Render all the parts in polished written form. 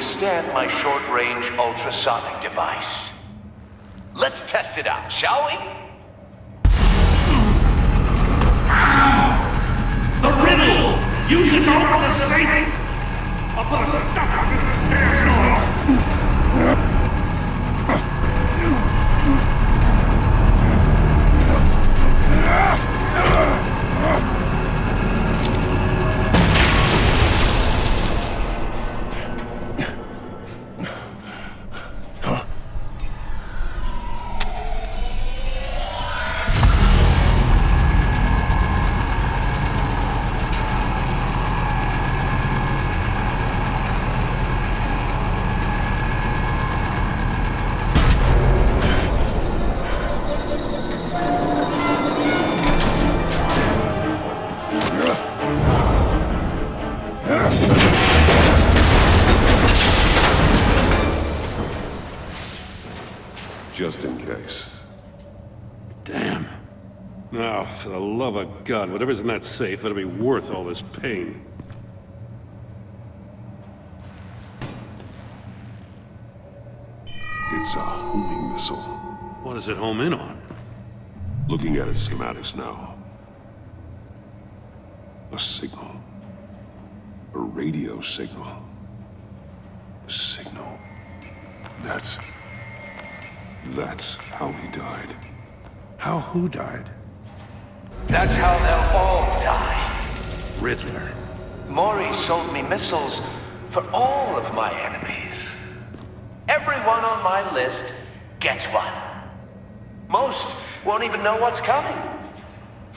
withstand my short-range ultrasonic device. Let's test it out, shall we? The riddle! Use it to open the safe! I'll put a stop to this damn noise! Just in case. Damn. Now, for the love of God, whatever's in that safe, it'll be worth all this pain. It's a homing missile. What does it home in on? Looking at its schematics now. A signal. A radio signal. A signal. That's how he died. How who died? That's how they'll all die. Riddler. Maury sold me missiles for all of my enemies. Everyone on my list gets one. Most won't even know what's coming.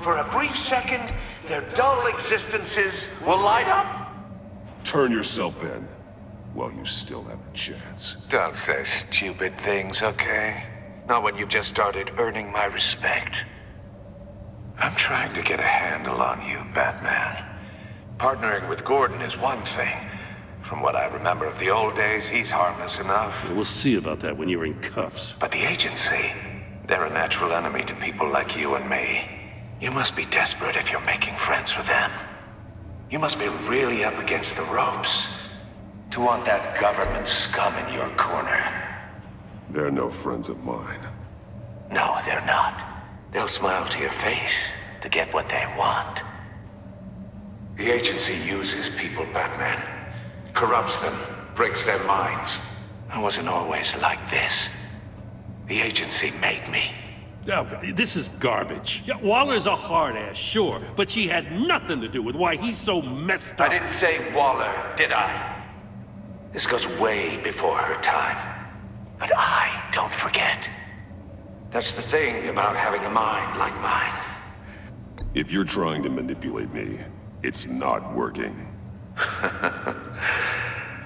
For a brief second, their dull existences will light up. Turn yourself in while you still have the chance. Don't say stupid things, okay? Not when you've just started earning my respect. I'm trying to get a handle on you, Batman. Partnering with Gordon is one thing. From what I remember of the old days, he's harmless enough. We'll see about that when you're in cuffs. But the agency, they're a natural enemy to people like you and me. You must be desperate if you're making friends with them. You must be really up against the ropes to want that government scum in your corner. They're no friends of mine. No, they're not. They'll smile to your face to get what they want. The agency uses people, Batman. Corrupts them, breaks their minds. I wasn't always like this. The agency made me. Oh, this is garbage. Yeah, Waller's a hard-ass, sure, but she had nothing to do with why he's so messed up. I didn't say Waller, did I? This goes way before her time. But I don't forget. That's the thing about having a mind like mine. If you're trying to manipulate me, it's not working.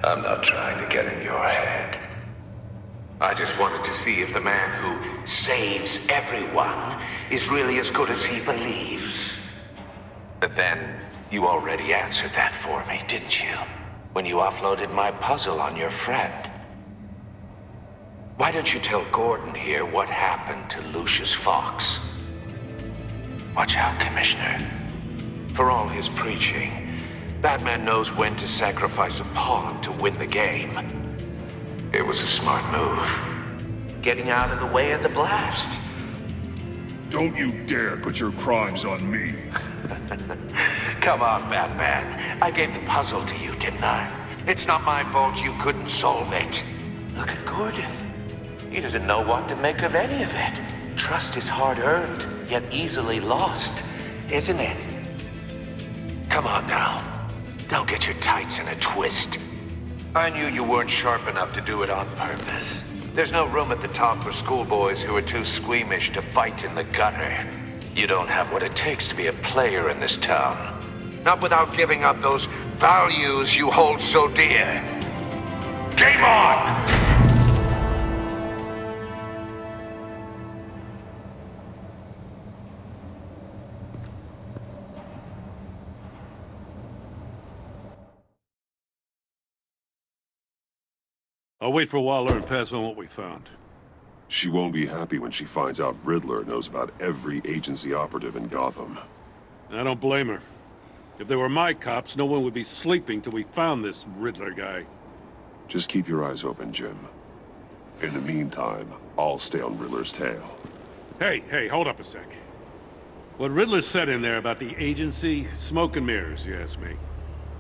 I'm not trying to get in your head. I just wanted to see if the man who saves everyone is really as good as he believes. But then, you already answered that for me, didn't you? When you offloaded my puzzle on your friend. Why don't you tell Gordon here what happened to Lucius Fox? Watch out, Commissioner. For all his preaching, Batman knows when to sacrifice a pawn to win the game. It was a smart move. Getting out of the way of the blast. Don't you dare put your crimes on me. Come on, Batman. I gave the puzzle to you, didn't I? It's not my fault you couldn't solve it. Look at Gordon. He doesn't know what to make of any of it. Trust is hard-earned, yet easily lost, isn't it? Come on now. Don't get your tights in a twist. I knew you weren't sharp enough to do it on purpose. There's no room at the top for schoolboys who are too squeamish to fight in the gutter. You don't have what it takes to be a player in this town. Not without giving up those values you hold so dear. Game on! I'll wait for Waller and pass on what we found. She won't be happy when she finds out Riddler knows about every agency operative in Gotham. I don't blame her. If they were my cops, no one would be sleeping till we found this Riddler guy. Just keep your eyes open, Jim. In the meantime, I'll stay on Riddler's tail. Hey, hold up a sec. What Riddler said in there about the agency, smoke and mirrors, you ask me.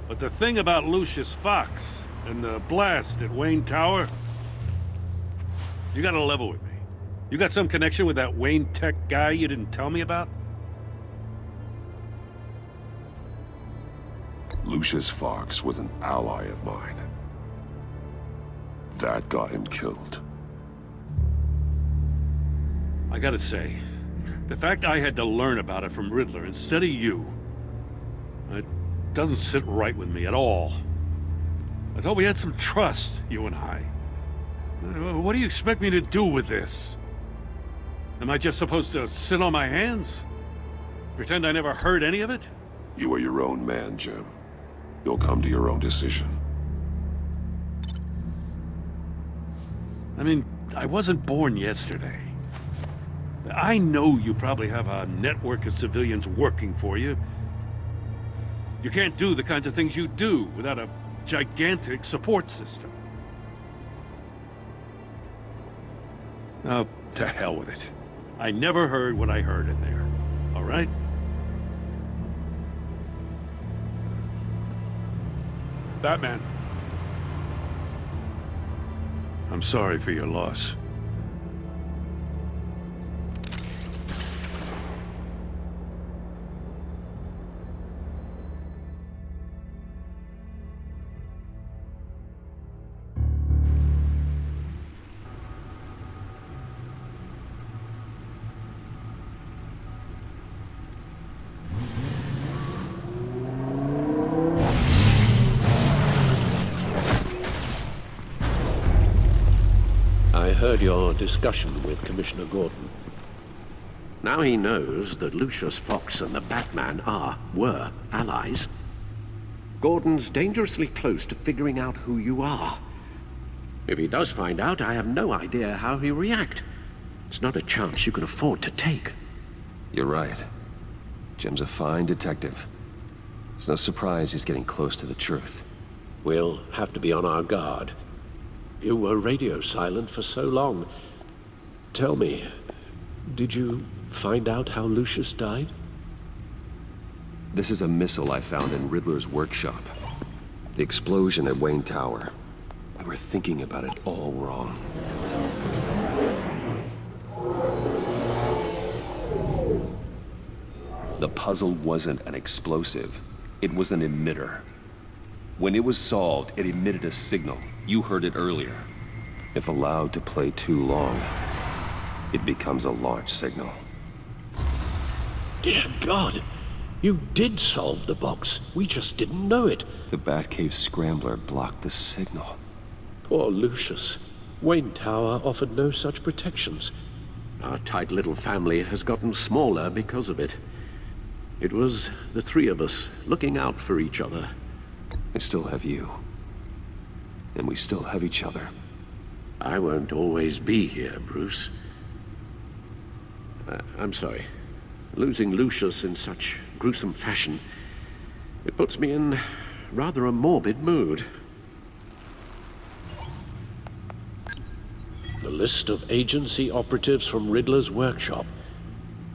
But the thing about Lucius Fox and the blast at Wayne Tower, you gotta level with me. You got some connection with that Wayne Tech guy you didn't tell me about? Lucius Fox was an ally of mine. That got him killed. I gotta say, the fact I had to learn about it from Riddler instead of you, it doesn't sit right with me at all. I thought we had some trust, you and I. What do you expect me to do with this? Am I just supposed to sit on my hands? Pretend I never heard any of it? You are your own man, Jim. You'll come to your own decision. I mean, I wasn't born yesterday. I know you probably have a network of civilians working for you. You can't do the kinds of things you do without a gigantic support system. Oh, to hell with it. I never heard what I heard in there, all right? Batman. I'm sorry for your loss. I heard your discussion with Commissioner Gordon. Now he knows that Lucius Fox and the Batman were allies. Gordon's dangerously close to figuring out who you are. If he does find out, I have no idea how he'll react. It's not a chance you can afford to take. You're right. Jim's a fine detective. It's no surprise he's getting close to the truth. We'll have to be on our guard. You were radio silent for so long. Tell me, did you find out how Lucius died? This is a missile I found in Riddler's workshop. The explosion at Wayne Tower. We were thinking about it all wrong. The puzzle wasn't an explosive. It was an emitter. When it was solved, it emitted a signal. You heard it earlier. If allowed to play too long, it becomes a launch signal. Dear God, you did solve the box. We just didn't know it. The Batcave scrambler blocked the signal. Poor Lucius. Wayne Tower offered no such protections. Our tight little family has gotten smaller because of it. It was the three of us looking out for each other. I still have you. And we still have each other. I won't always be here, Bruce. I'm sorry. Losing Lucius in such gruesome fashion, it puts me in rather a morbid mood. The list of agency operatives from Riddler's workshop.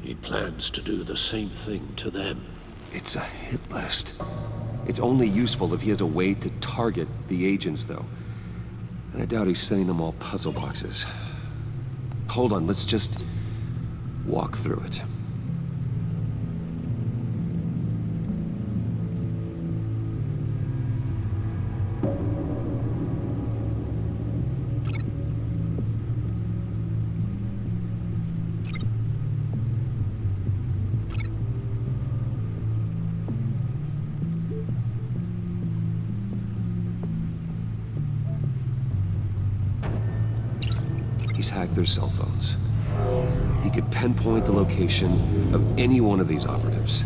He plans to do the same thing to them. It's a hit list. It's only useful if he has a way to target the agents, though. And I doubt he's sending them all puzzle boxes. Hold on, let's just walk through it. He's hacked their cell phones. He could pinpoint the location of any one of these operatives.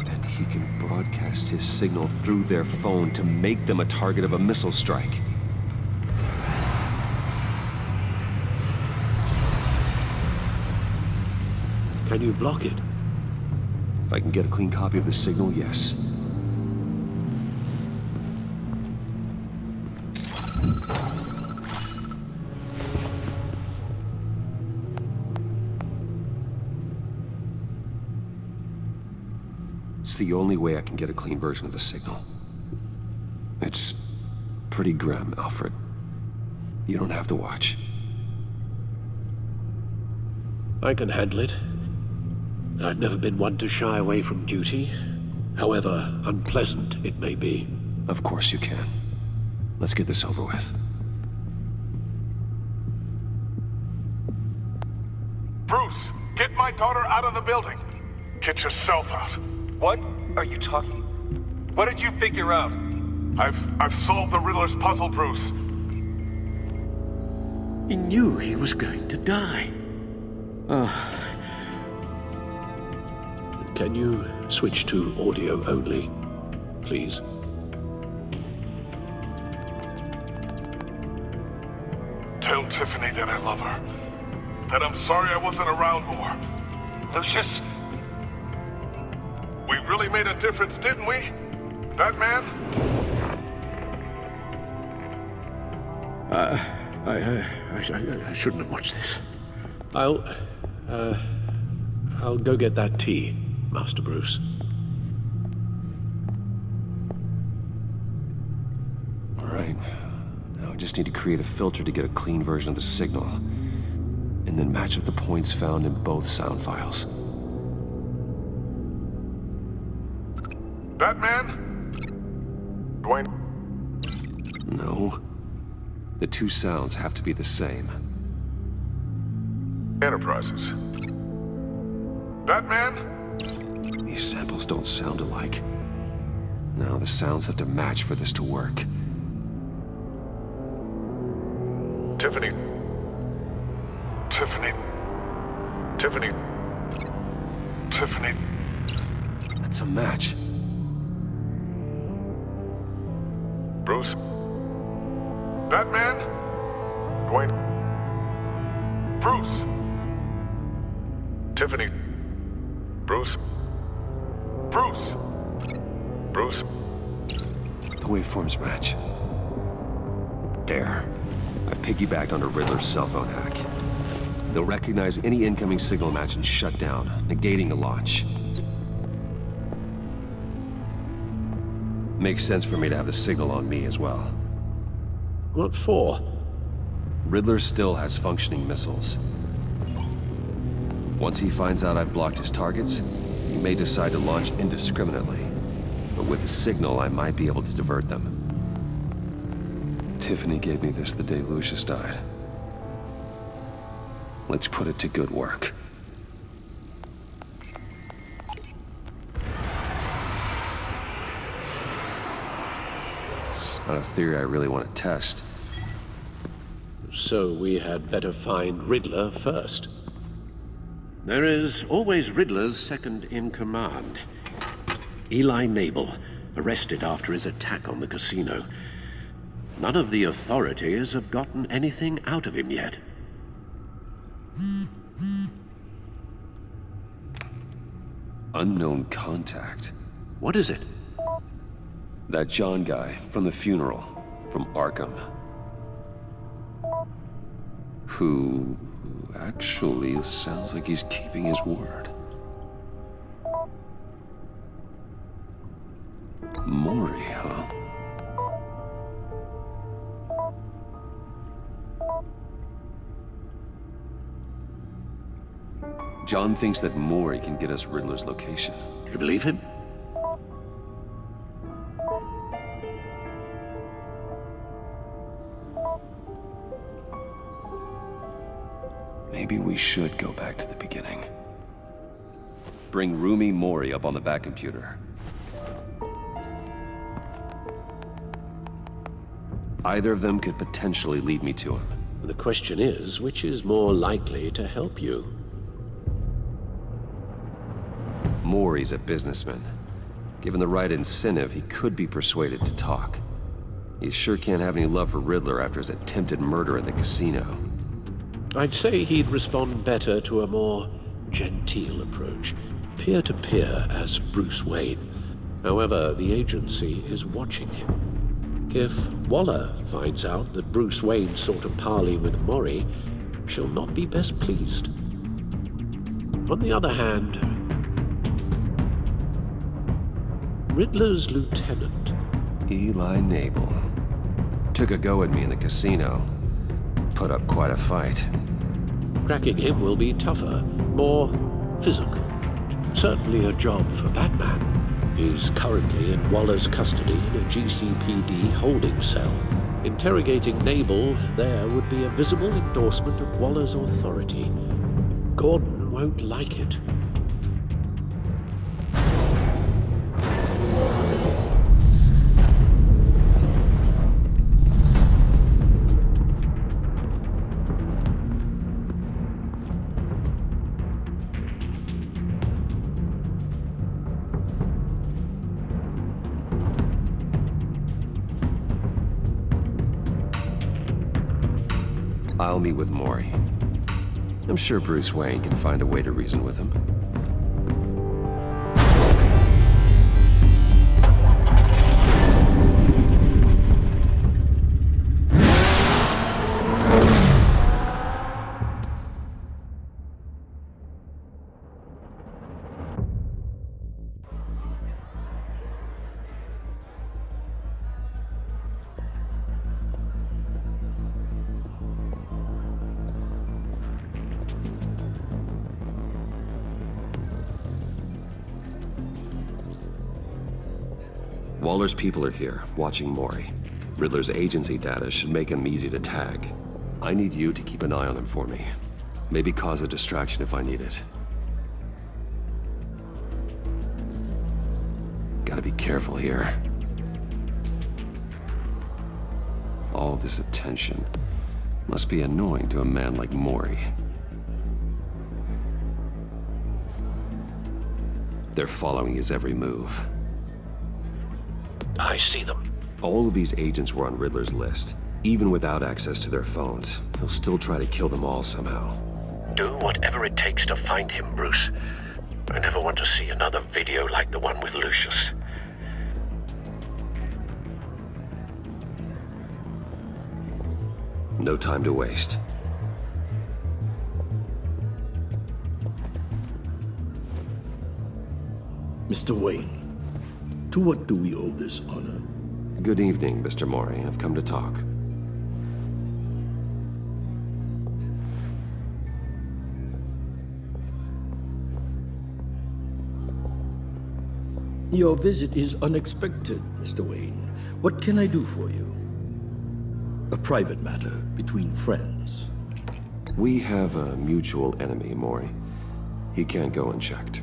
And he can broadcast his signal through their phone to make them a target of a missile strike. Can you block it? If I can get a clean copy of the signal, yes. It's the only way I can get a clean version of the signal. It's pretty grim, Alfred. You don't have to watch. I can handle it. I've never been one to shy away from duty, however unpleasant it may be. Of course you can. Let's get this over with. Bruce, get my daughter out of the building. Get yourself out. What are you talking? What did you figure out? I've solved the Riddler's puzzle, Bruce. He knew he was going to die. Can you switch to audio only, please? Tell Tiffany that I love her. That I'm sorry I wasn't around more. Lucius? We really made a difference, didn't we? That man? I shouldn't have watched this. I'll go get that tea, Master Bruce. All right. Now I just need to create a filter to get a clean version of the signal, and then match up the points found in both sound files. That man? Dwayne? No. The two sounds have to be the same. Enterprises. That man? These samples don't sound alike. Now the sounds have to match for this to work. Tiffany. Tiffany. Tiffany. Tiffany. That's a match. Bruce? That man? Dwayne? Bruce? Tiffany? Bruce? Bruce? Bruce? The waveforms match. There. I've piggybacked onto Riddler's cell phone hack. They'll recognize any incoming signal match and shut down, negating a launch. Makes sense for me to have the signal on me as well. What for? Riddler still has functioning missiles. Once he finds out I've blocked his targets, he may decide to launch indiscriminately. But with the signal, I might be able to divert them. Tiffany gave me this the day Lucius died. Let's put it to good work. It's not a theory I really want to test. So we had better find Riddler first. There is always Riddler's second in command. Eli Nabel, arrested after his attack on the casino. None of the authorities have gotten anything out of him yet. Unknown contact. What is it? That John guy from the funeral, from Arkham. Who actually sounds like he's keeping his word. Maury, huh? John thinks that Maury can get us Riddler's location. Do you believe him? Maybe we should go back to the beginning. Bring Rumi Mori up on the back computer. Either of them could potentially lead me to him. The question is, which is more likely to help you? Mori's a businessman. Given the right incentive, he could be persuaded to talk. He sure can't have any love for Riddler after his attempted murder at the casino. I'd say he'd respond better to a more genteel approach, peer-to-peer as Bruce Wayne. However, the agency is watching him. If Waller finds out that Bruce Wayne sought a parley with Mori, she'll not be best pleased. On the other hand, Riddler's lieutenant, Eli Nabel. Took a go at me in the casino. Put up quite a fight. cracking him will be tougher, more physical. Certainly a job for Batman. He's currently in Waller's custody in a GCPD holding cell. Interrogating Nabel there would be a visible endorsement of Waller's authority. Gordon won't like it. I'll meet with Mori. I'm sure Bruce Wayne can find a way to reason with him. Waller's people are here, watching Mori. Riddler's agency data should make him easy to tag. I need you to keep an eye on him for me. Maybe cause a distraction if I need it. Gotta be careful here. All this attention must be annoying to a man like Mori. They're following his every move. I see them. All of these agents were on Riddler's list. Even without access to their phones, he'll still try to kill them all somehow. Do whatever it takes to find him, Bruce. I never want to see another video like the one with Lucius. No time to waste. Mr. Wayne, to what do we owe this honor? Good evening, Mr. Mori. I've come to talk. Your visit is unexpected, Mr. Wayne. What can I do for you? A private matter between friends. We have a mutual enemy, Mori. He can't go unchecked.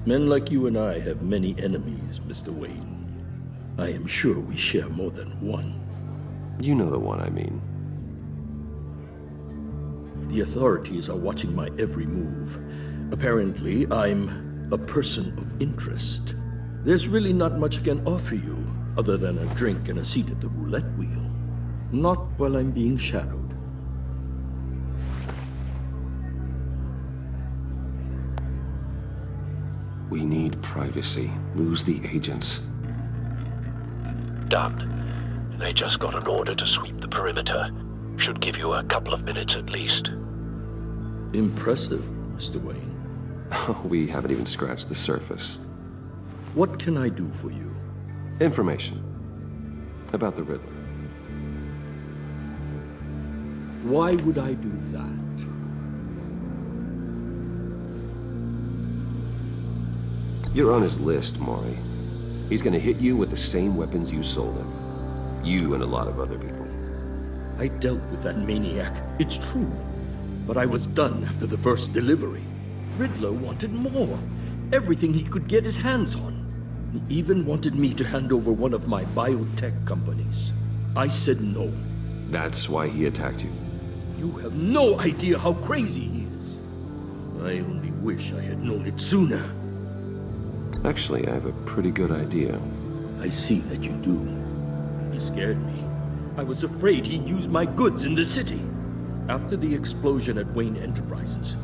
Men like you and I have many enemies, Mr. Wayne. I am sure we share more than one. You know the one I mean. The authorities are watching my every move. Apparently, I'm a person of interest. There's really not much I can offer you, other than a drink and a seat at the roulette wheel. Not while I'm being shadowed. We need privacy. Lose the agents. Done. They just got an order to sweep the perimeter. Should give you a couple of minutes at least. Impressive, Mr. Wayne. We haven't even scratched the surface. What can I do for you? Information. About the Riddler. Why would I do that? You're on his list, Mori. He's gonna hit you with the same weapons you sold him. You and a lot of other people. I dealt with that maniac, it's true. But I was done after the first delivery. Riddler wanted more. Everything he could get his hands on. He even wanted me to hand over one of my biotech companies. I said no. That's why he attacked you. You have no idea how crazy he is. I only wish I had known it sooner. Actually, I have a pretty good idea. I see that you do. He scared me. I was afraid he'd use my goods in the city. After the explosion at Wayne Enterprises,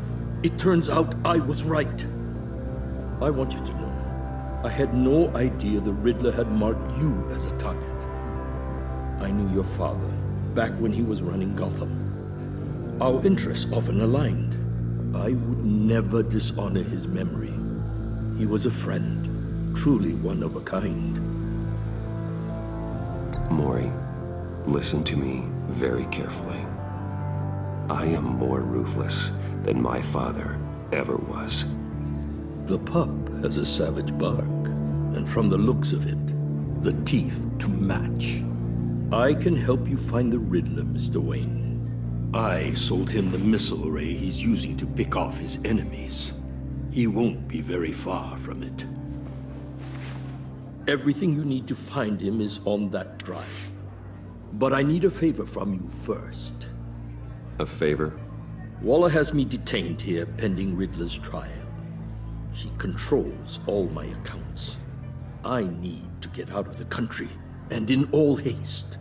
It turns out I was right. I want you to know, I had no idea the Riddler had marked you as a target. I knew your father, back when he was running Gotham. Our interests often aligned. I would never dishonor his memory. He was a friend, truly one of a kind. Maury, listen to me very carefully. I am more ruthless than my father ever was. The pup has a savage bark, and from the looks of it, the teeth to match. I can help you find the Riddler, Mr. Wayne. I sold him the missile array he's using to pick off his enemies. He won't be very far from it. Everything you need to find him is on that drive. But I need a favor from you first. A favor? Waller has me detained here pending Riddler's trial. She controls all my accounts. I need to get out of the country, and in all haste.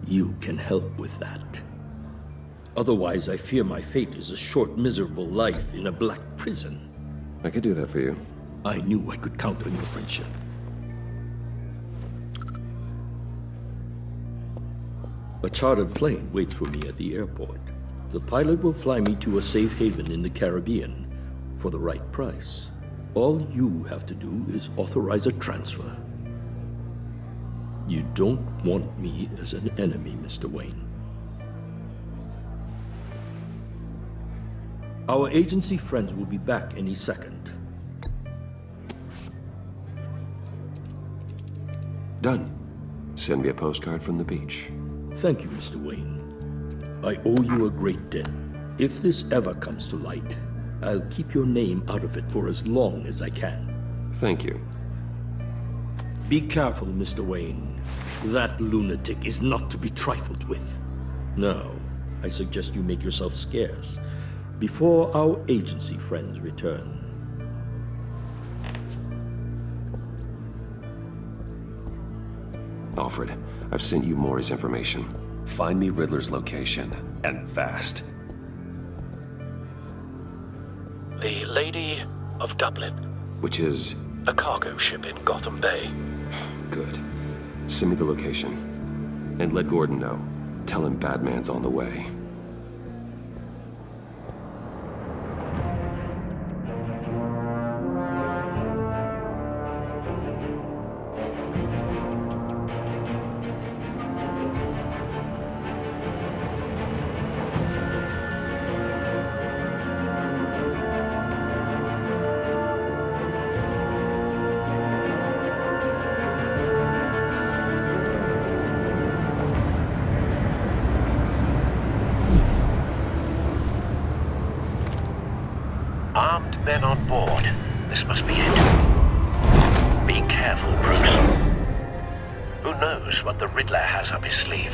You can help with that. Otherwise, I fear my fate is a short, miserable life in a black prison. I could do that for you. I knew I could count on your friendship. A chartered plane waits for me at the airport. The pilot will fly me to a safe haven in the Caribbean for the right price. All you have to do is authorize a transfer. You don't want me as an enemy, Mr. Wayne. Our agency friends will be back any second. Done. Send me a postcard from the beach. Thank you, Mr. Wayne. I owe you a great debt. If this ever comes to light, I'll keep your name out of it for as long as I can. Thank you. Be careful, Mr. Wayne. That lunatic is not to be trifled with. Now, I suggest you make yourself scarce before our agency friends return. Alfred, I've sent you Maury's information. Find me Riddler's location, and fast. The Lady of Dublin. Which is... A cargo ship in Gotham Bay. good. Send me the location. And let Gordon know. Tell him Batman's on the way. Armed men on board. This must be it. Be careful, Bruce. Who knows what the Riddler has up his sleeve?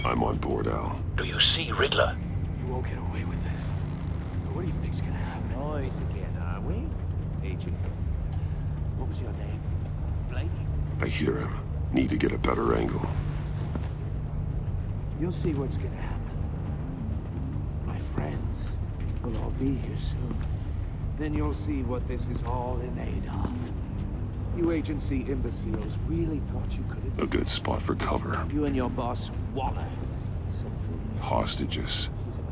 I'm on board, Al. Do you see Riddler? You won't get away with this. What do you think's gonna happen? Noise again, are we? Agent. What was your name? Blake? I hear him. Need to get a better angle. You'll see what's gonna happen. My friends will all be here soon. Then you'll see what this is all in aid of. You agency imbeciles really thought you could... A good spot for cover. You and your boss, Waller. Hostages.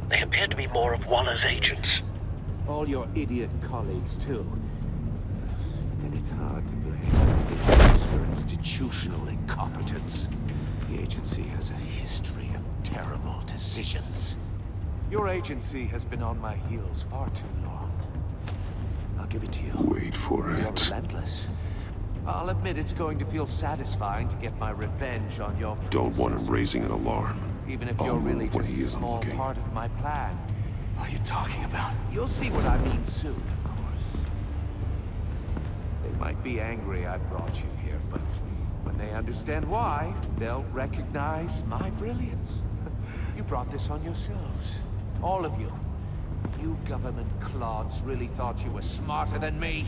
They appear to be more of Waller's agents. All your idiot colleagues, too. And it's hard to blame. It's for institutional incompetence. The agency has a history of terrible decisions. Your agency has been on my heels far too long. I'll give it to you. Wait for You're it. relentless. I'll admit it's going to feel satisfying to get my revenge on your Don't want him predecessor. raising an alarm. Even if I'll you're really move when just he a isn't small looking. part of my plan. What are you talking about? You'll see what I mean soon, of course. They might be angry I brought you here, but When they understand why, they'll recognize my brilliance. You brought this on yourselves. All of you. You government clods really thought you were smarter than me.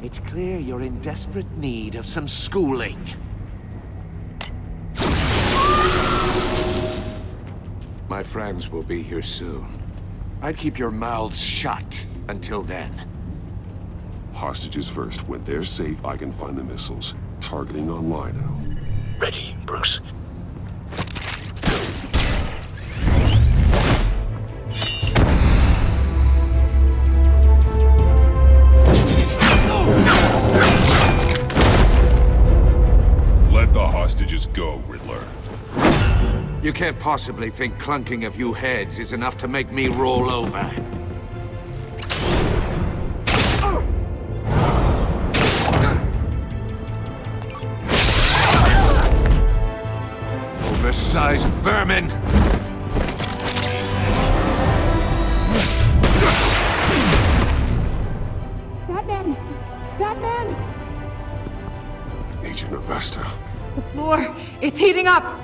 It's clear you're in desperate need of some schooling. My friends will be here soon. I'd keep your mouths shut until then. Hostages first. When they're safe, I can find the missiles. Targeting on Lino. Ready, Bruce. Let the hostages go, Riddler. You can't possibly think clunking a few heads is enough to make me roll over. Oversized vermin! Batman! Batman! Agent Avesta. The floor, it's heating up!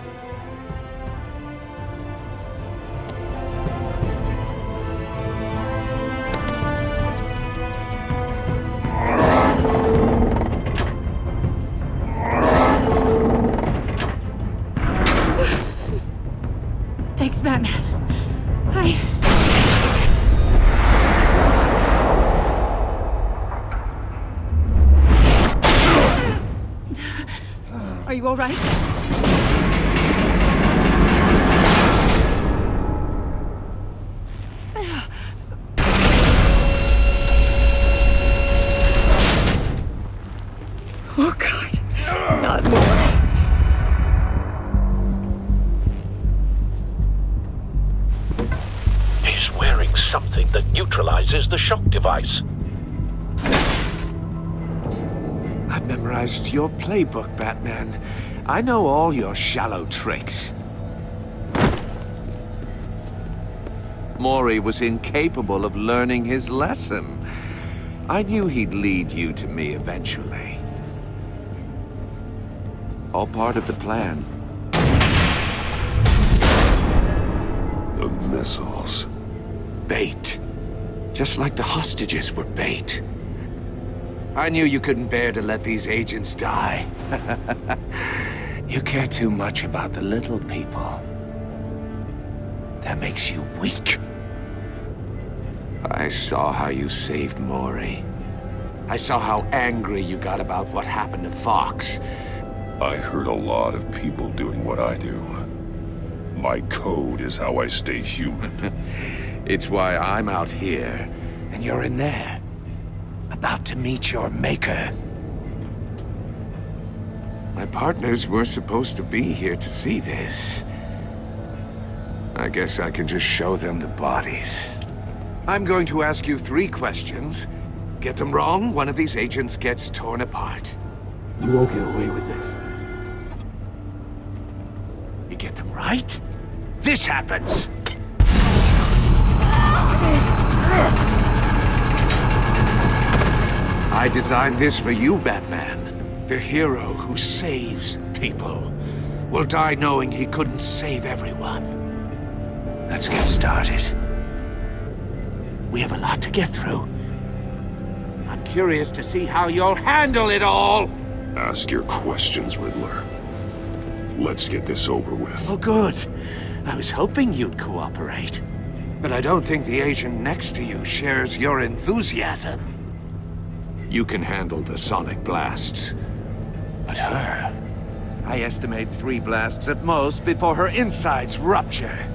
Thanks, Batman. Are you all right? Oh, God. Not more. He's wearing something that neutralizes the shock device. I've memorized your playbook, Batman. I know all your shallow tricks. Mori was incapable of learning his lesson. I knew he'd lead you to me eventually. All part of the plan. The missiles. Bait. Just like the hostages were bait. I knew you couldn't bear to let these agents die. You care too much about the little people. That makes you weak. I saw how you saved Mori. I saw how angry you got about what happened to Fox. I heard a lot of people doing what I do. My code is how I stay human. It's why I'm out here, and you're in there. About to meet your maker. My partners were supposed to be here to see this. I guess I can just show them the bodies. I'm going to ask you 3 questions. Get them wrong, one of these agents gets torn apart. You won't get away with this. You get them right, this happens! I designed this for you, Batman. The hero who saves people will die knowing he couldn't save everyone. Let's get started. We have a lot to get through. I'm curious to see how you'll handle it all! Ask your questions, Riddler. Let's get this over with. Oh, good. I was hoping you'd cooperate. But I don't think the agent next to you shares your enthusiasm. You can handle the sonic blasts. But her... I estimate 3 blasts at most before her insides rupture.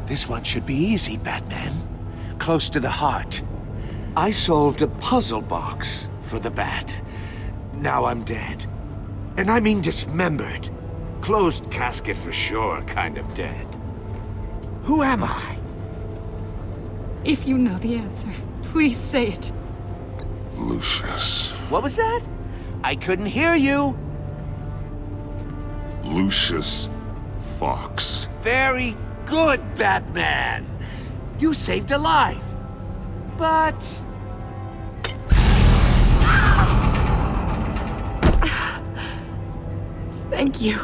This one should be easy, Batman. Close to the heart. I solved a puzzle box for the Bat. Now I'm dead. And I mean dismembered. Closed casket for sure, kind of dead. Who am I? If you know the answer, please say it. Lucius. What was that? I couldn't hear you. Lucius Fox. Very good, Batman. You saved a life. But... Thank you.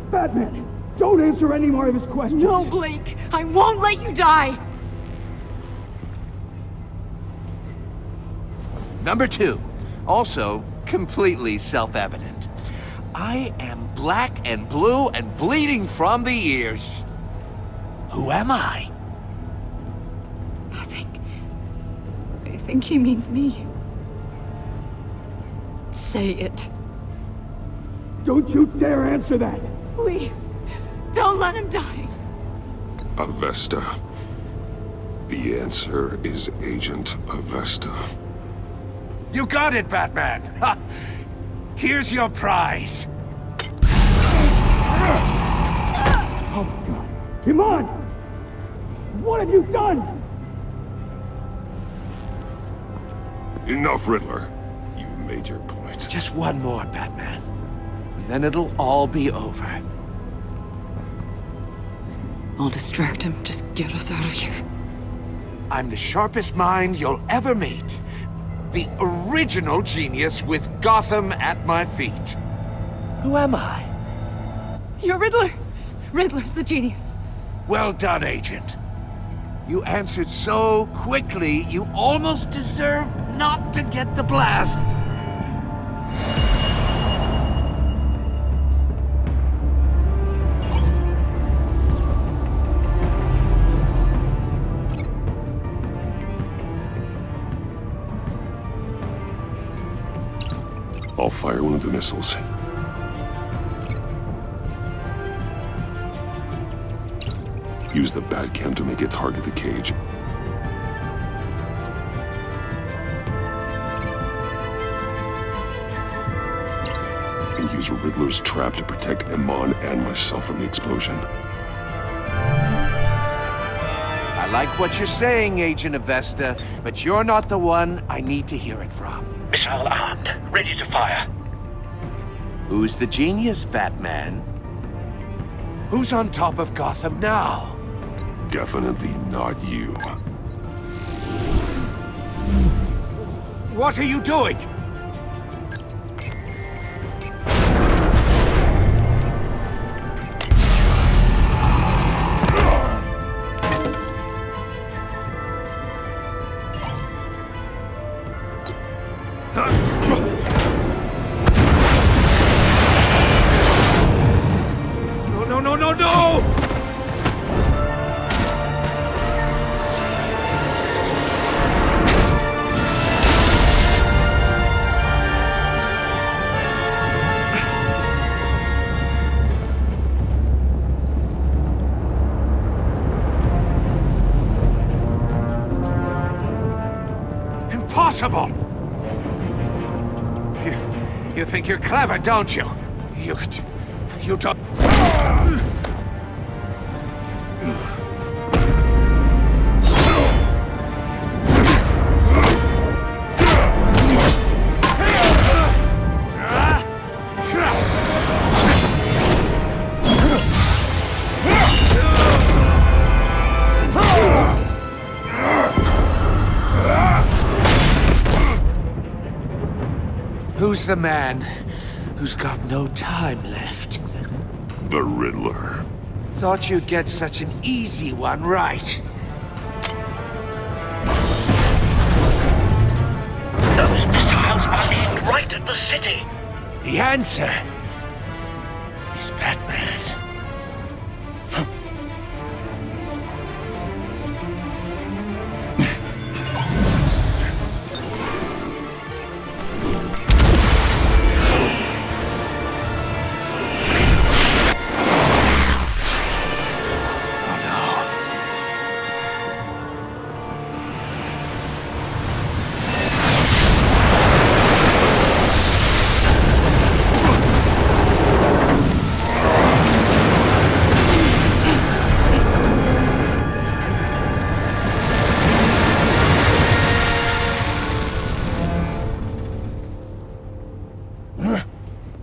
Batman, don't answer any more of his questions. No, Blake. I won't let you die. Number 2, also completely self-evident. I am black and blue and bleeding from the ears. Who am I? I think he means me. Say it. Don't you dare answer that! Please. Don't let him die. Avesta. The answer is Agent Avesta. You got it, Batman! Ha. Here's your prize. Oh my god. Iman! What have you done? Enough, Riddler. You've made your point. Just one more, Batman. And then it'll all be over. I'll distract him. Just get us out of here. I'm the sharpest mind you'll ever meet. The original genius with Gotham at my feet. Who am I? You're Riddler. Riddler's the genius. Well done, Agent. You answered so quickly, you almost deserve not to get the blast. I'll fire one of the missiles. Use the Batcam to make it target the cage. And use Riddler's trap to protect Iman and myself from the explosion. I like what you're saying, Agent Avesta, but you're not the one I need to hear it from. Missile armed, ready to fire. Who's the genius, Batman? Who's on top of Gotham now? Definitely not you. What are you doing? No! Impossible! You think you're clever, don't you? You don't... Who's the man who's got no time left? The Riddler. Thought you'd get such an easy one right. Those missiles are aimed right at the city. The answer is Batman.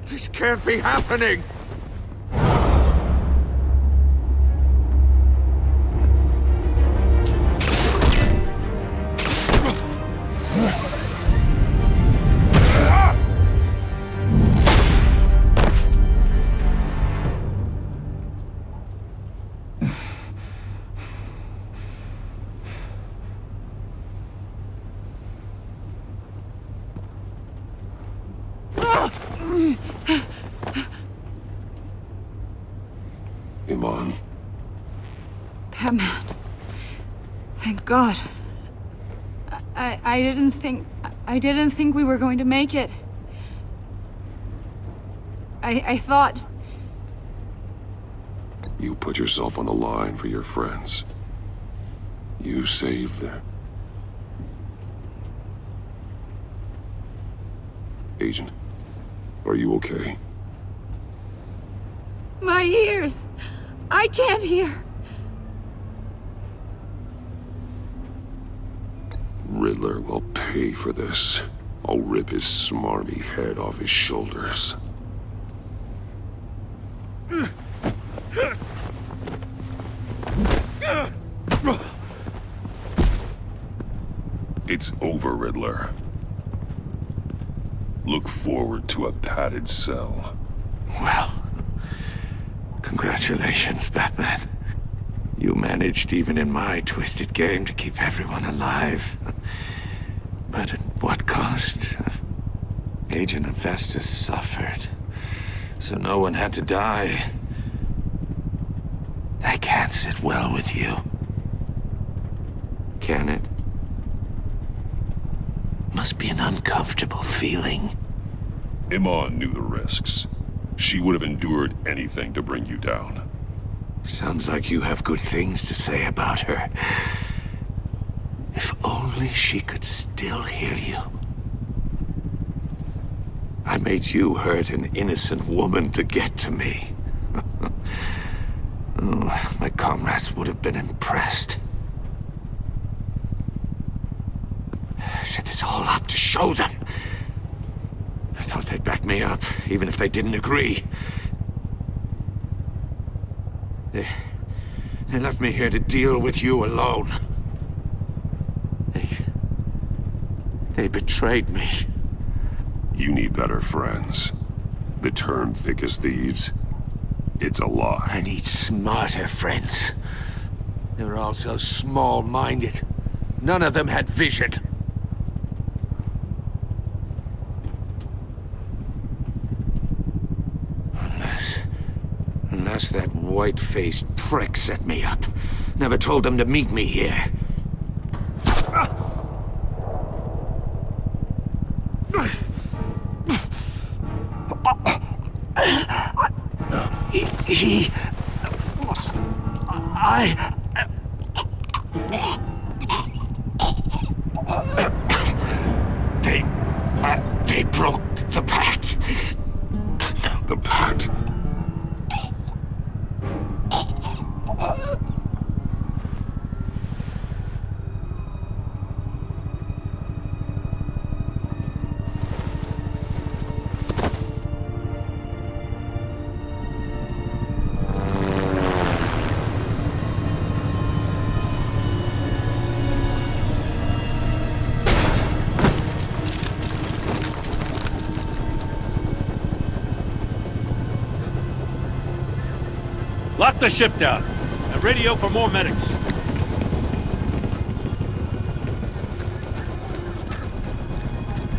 This can't be happening! on. Batman. Thank God. I didn't think we were going to make it. I thought... You put yourself on the line for your friends. You saved them. Agent, are you okay? My ears! I can't hear! Riddler will pay for this. I'll rip his smarmy head off his shoulders. It's over, Riddler. Look forward to a padded cell. Well, congratulations, Batman. You managed, even in my twisted game, to keep everyone alive. But at what cost? Agent Hephaestus suffered, so no one had to die. That can't sit well with you. Can it? Must be an uncomfortable feeling. Iman knew the risks. She would have endured anything to bring you down. Sounds like you have good things to say about her. If only she could still hear you. I made you hurt an innocent woman to get to me. Oh, my comrades would have been impressed. I set this all up to show them. I thought they'd back me up, even if they didn't agree. They left me here to deal with you alone. They betrayed me. You need better friends. The term thick as thieves, it's a lie. I need smarter friends. They were all so small-minded. None of them had vision. Unless that white-faced prick set me up. Never told them to meet me here. They broke the pact. The pact? Lock the ship down and radio for more medics.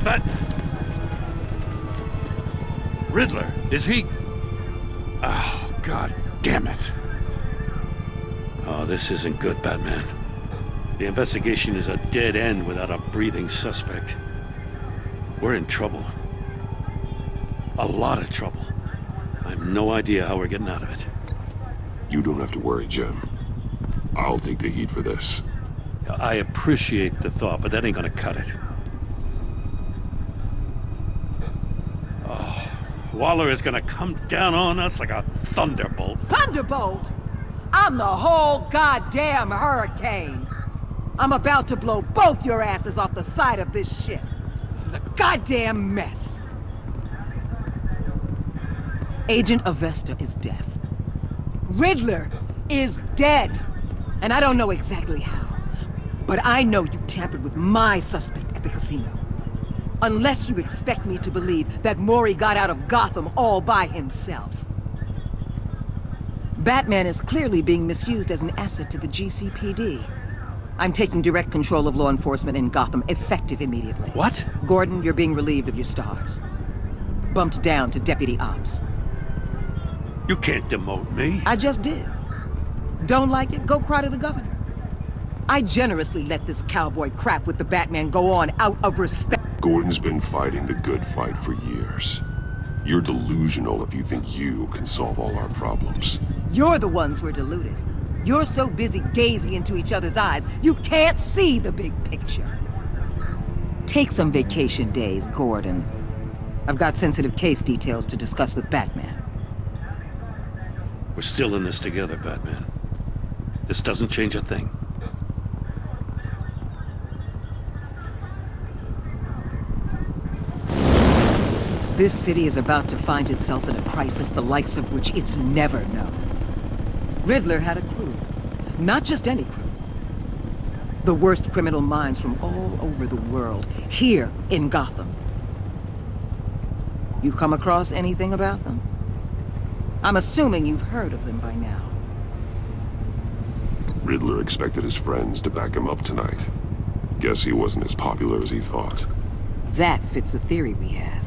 But... Riddler, is he... Oh, God damn it. Oh, this isn't good, Batman. The investigation is a dead end without a breathing suspect. We're in trouble. A lot of trouble. I have no idea how we're getting out of it. You don't have to worry, Jim. I'll take the heat for this. I appreciate the thought, but that ain't gonna cut it. Oh, Waller is gonna come down on us like a thunderbolt. Thunderbolt? I'm the whole goddamn hurricane. I'm about to blow both your asses off the side of this ship. This is a goddamn mess. Agent Avesta is deaf. Riddler is dead. And I don't know exactly how. But I know you tampered with my suspect at the casino. Unless you expect me to believe that Mori got out of Gotham all by himself. Batman is clearly being misused as an asset to the GCPD. I'm taking direct control of law enforcement in Gotham, effective immediately. What? Gordon, you're being relieved of your stars. Bumped down to Deputy Ops. You can't demote me. I just did. Don't like it? Go cry to the governor. I generously let this cowboy crap with the Batman go on out of respect. Gordon's been fighting the good fight for years. You're delusional if you think you can solve all our problems. You're the ones who are deluded. You're so busy gazing into each other's eyes, you can't see the big picture. Take some vacation days, Gordon. I've got sensitive case details to discuss with Batman. We're still in this together, Batman. This doesn't change a thing. This city is about to find itself in a crisis the likes of which it's never known. Riddler had a crew. Not just any crew. The worst criminal minds from all over the world, here in Gotham. You come across anything about them? I'm assuming you've heard of them by now. Riddler expected his friends to back him up tonight. Guess he wasn't as popular as he thought. That fits a theory we have.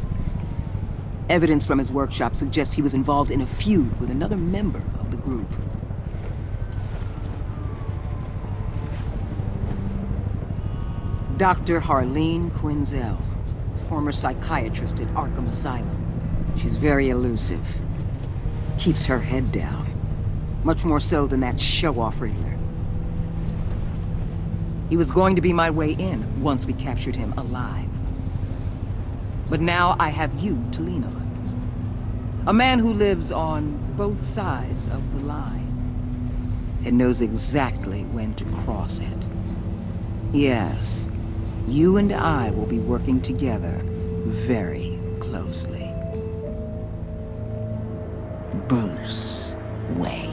Evidence from his workshop suggests he was involved in a feud with another member of the group. Dr. Harleen Quinzel, former psychiatrist at Arkham Asylum. She's very elusive. Keeps her head down. Much more so than that show-off Riddler. He was going to be my way in once we captured him alive. But now I have you to lean on. A man who lives on both sides of the line and knows exactly when to cross it. Yes, you and I will be working together very closely. Bruce Wayne.